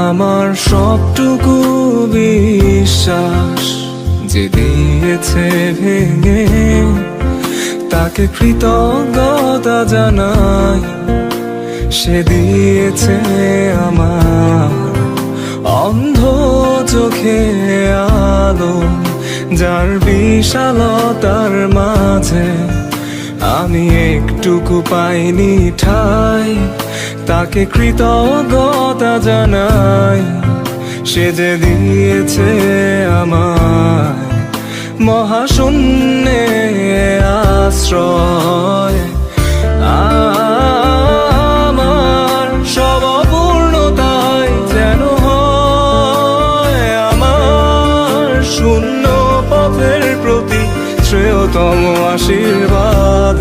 আমার সবটুকু বিশ্বাস যে দিয়েছে ভেঙে, তাকে কৃতজ্ঞতা জানাই। সে দিয়েছে আমার অন্ধ চোখে আলো, যার বিশালতার মাঝে আমি একটুকু পাইনি ঠাই। তাকে কৃতজ্ঞতা জানাই, সে যে দিয়েছে আমায় মহাশূন্যে আশ্রয়। আমার সব অপূর্ণতায় যেন হয় আমার শূন্য পথের প্রতি শ্রেয়তম আশীর্বাদ।